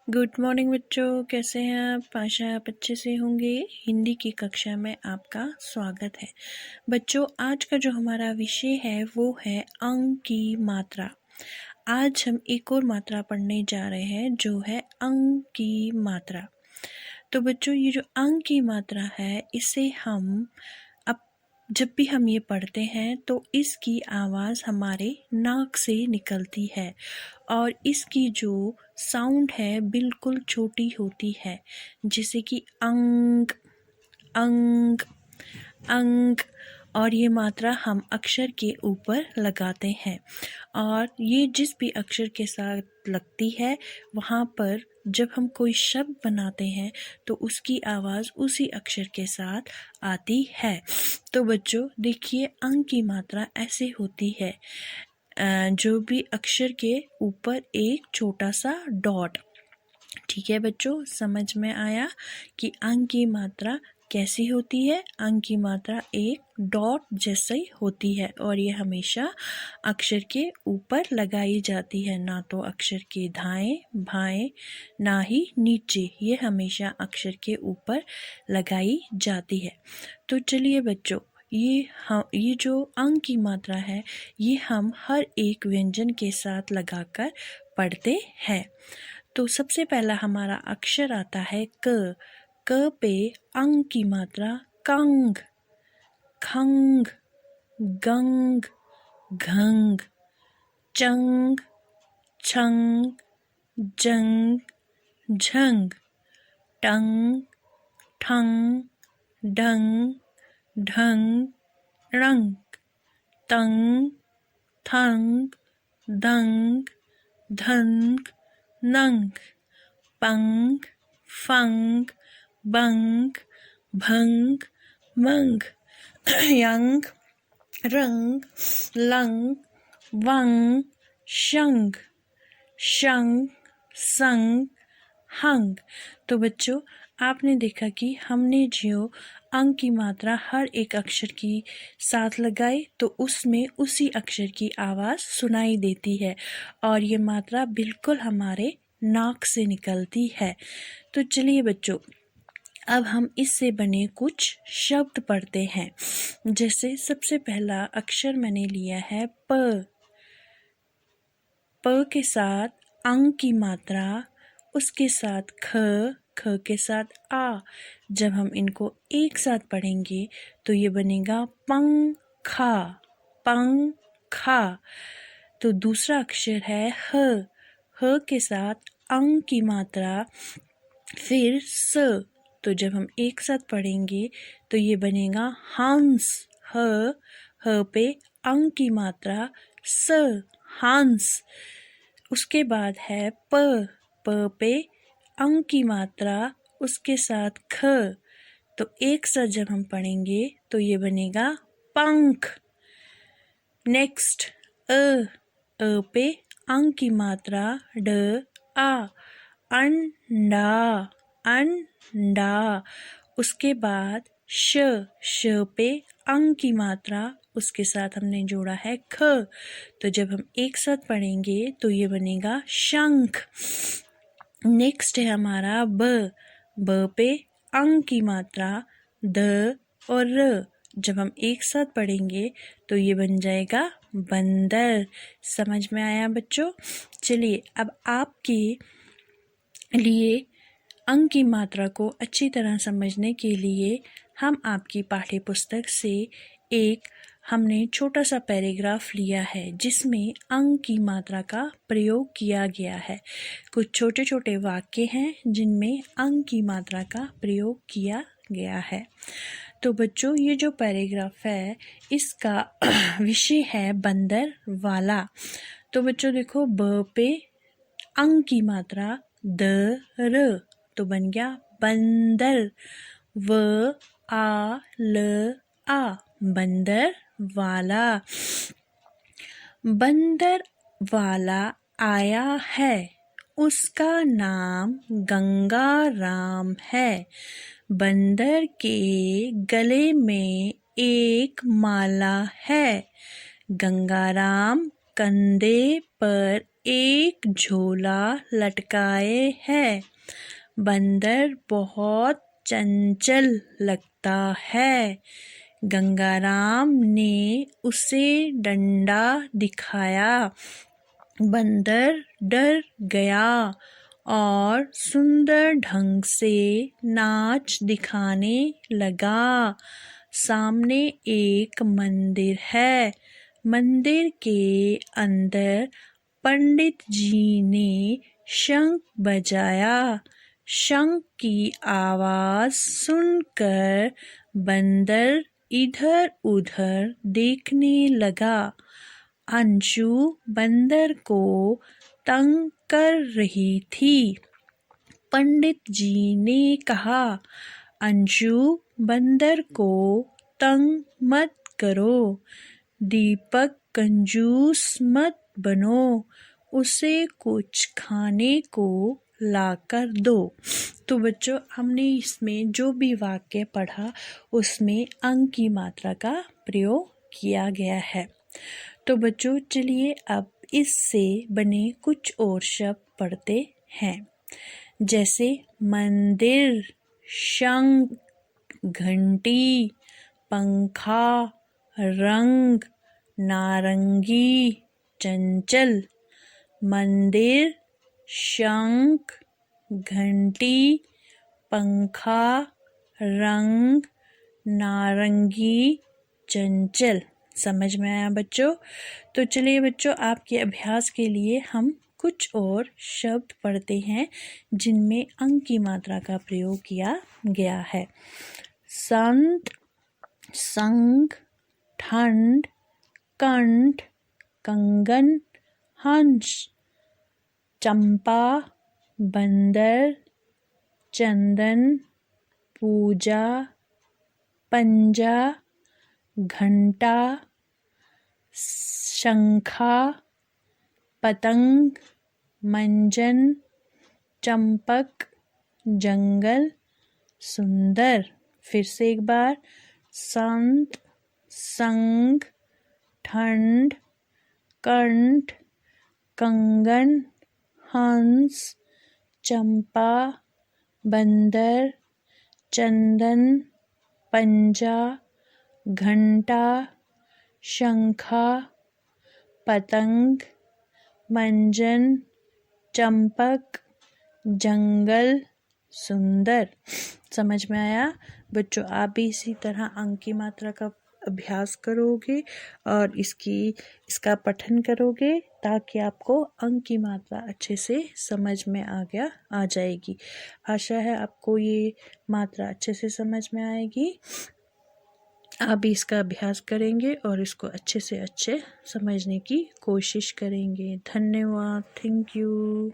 Good morning बच्चों, कैसे हैं आप? आशा है आप अच्छे से होंगे। हिंदी की कक्षा में आपका स्वागत है। बच्चों, आज का जो हमारा विषय है वो है अंक की मात्रा। आज हम एक और मात्रा पढ़ने जा रहे हैं जो है अंक की मात्रा। तो बच्चों, ये जो अंक की मात्रा है इसे हम जब भी हम ये पढ़ते हैं तो इसकी आवाज़ हमारे नाक से निकलती है और इसकी जो साउंड है बिल्कुल छोटी होती है, जैसे कि अंक अंक अंक। और ये मात्रा हम अक्षर के ऊपर लगाते हैं और ये जिस भी अक्षर के साथ लगती है वहाँ पर जब हम कोई शब्द बनाते हैं तो उसकी आवाज़ उसी अक्षर के साथ आती है। तो बच्चों देखिए, अंक की मात्रा ऐसे होती है, जो भी अक्षर के ऊपर एक छोटा सा डॉट। ठीक है बच्चों, समझ में आया कि अंक की मात्रा कैसी होती है? अंक की मात्रा एक डॉट जैसी होती है और ये हमेशा अक्षर के ऊपर लगाई जाती है, ना तो अक्षर के दाएं बाएं ना ही नीचे। ये हमेशा अक्षर के ऊपर लगाई जाती है। तो चलिए बच्चों, ये जो अंक की मात्रा है ये हम हर एक व्यंजन के साथ लगाकर पढ़ते हैं। तो सबसे पहला हमारा अक्षर आता है क। क पे अंक की मात्रा कंग, खंग, गंग, घंग, चंग, छंग, जंग, झंग, टंग, ठंग, डंग, ढंग, रंग, तंग, थंग, दंग, धंग, नंग, पंग, फंग, बंग, भंग, मंग, यंग, रंग, लंग, वंग, शंग, शंग, संग, हंग। तो बच्चों, आपने देखा कि हमने जो अंक की मात्रा हर एक अक्षर की साथ लगाई तो उसमें उसी अक्षर की आवाज़ सुनाई देती है और ये मात्रा बिल्कुल हमारे नाक से निकलती है। तो चलिए बच्चों, अब हम इससे बने कुछ शब्द पढ़ते हैं। जैसे सबसे पहला अक्षर मैंने लिया है प। प के साथ अंक की मात्रा, उसके साथ ख, ख के साथ आ। जब हम इनको एक साथ पढ़ेंगे तो ये बनेगा पंखा, पंखा। तो दूसरा अक्षर है ह। ह के साथ अंक की मात्रा, फिर स। तो जब हम एक साथ पढ़ेंगे तो ये बनेगा हंस, ह। ह पे अंक की मात्रा स, हंस। उसके बाद है प। प पे अंक की मात्रा, उसके साथ ख। तो एक साथ जब हम पढ़ेंगे तो ये बनेगा पंख। नेक्स्ट अ। अ पे अंक की मात्रा ड, आ, अंडा, अंडा। उसके बाद श। श पे अंक की मात्रा, उसके साथ हमने जोड़ा है ख। तो जब हम एक साथ पढ़ेंगे तो ये बनेगा शंख। नेक्स्ट है हमारा ब। ब पे अंक की मात्रा द और र। जब हम एक साथ पढ़ेंगे तो ये बन जाएगा बंदर। समझ में आया बच्चों? चलिए, अब आपके लिए अंक की मात्रा को अच्छी तरह समझने के लिए हम आपकी पाठ्य पुस्तक से एक हमने छोटा सा पैराग्राफ लिया है जिसमें अंक की मात्रा का प्रयोग किया गया है। कुछ छोटे छोटे वाक्य हैं जिनमें अंक की मात्रा का प्रयोग किया गया है। तो बच्चों, ये जो पैराग्राफ है इसका विषय है बंदर वाला। तो बच्चों देखो, ब पे अंक की मात्रा द र, तो बन गया बंदर। व आ ल आ, बंदर वाला। बंदर वाला आया है, उसका नाम गंगा राम है। बंदर के गले में एक माला है, गंगाराम कंधे पर एक झोला लटकाए है। बंदर बहुत चंचल लगता है। गंगाराम ने उसे डंडा दिखाया। बंदर डर गया और सुंदर ढंग से नाच दिखाने लगा। सामने एक मंदिर है। मंदिर के अंदर पंडित जी ने शंख बजाया। शंख की आवाज सुनकर बंदर इधर उधर देखने लगा। अंशु बंदर को तंग कर रही थी। पंडित जी ने कहा, अंशु बंदर को तंग मत करो। दीपक कंजूस मत बनो। उसे कुछ खाने को लाकर दो। तो बच्चों, हमने इसमें जो भी वाक्य पढ़ा उसमें अंक की मात्रा का प्रयोग किया गया है। तो बच्चों, चलिए अब इससे बने कुछ और शब्द पढ़ते हैं। जैसे मंदिर, शंख, घंटी, पंखा, रंग, नारंगी, चंचल। मंदिर, शंख, घंटी, पंखा, रंग, नारंगी, चंचल। समझ में आया बच्चों? तो चलिए बच्चों, आपके अभ्यास के लिए हम कुछ और शब्द पढ़ते हैं जिनमें अंक की मात्रा का प्रयोग किया गया है। संत, संग, ठंड, कंठ, कंगन, हंस, चंपा, बंदर, चंदन, पूजा, पंजा, घंटा, शंखा, पतंग, मंजन, चंपक, जंगल, सुंदर। फिर से एक बार, संत, संग, ठंड, कंठ, कंगन, हंस, चंपा, बंदर, चंदन, पंजा, घंटा, शंखा, पतंग, मंजन, चंपक, जंगल, सुंदर। समझ में आया? बच्चों, आप भी इसी तरह अंक की मात्रा का अभ्यास करोगे और इसका पठन करोगे ताकि आपको अंक की मात्रा अच्छे से समझ में आ जाएगी। आशा है आपको ये मात्रा अच्छे से समझ में आएगी। आप भी इसका अभ्यास करेंगे और इसको अच्छे से अच्छे समझने की कोशिश करेंगे। धन्यवाद। Thank you.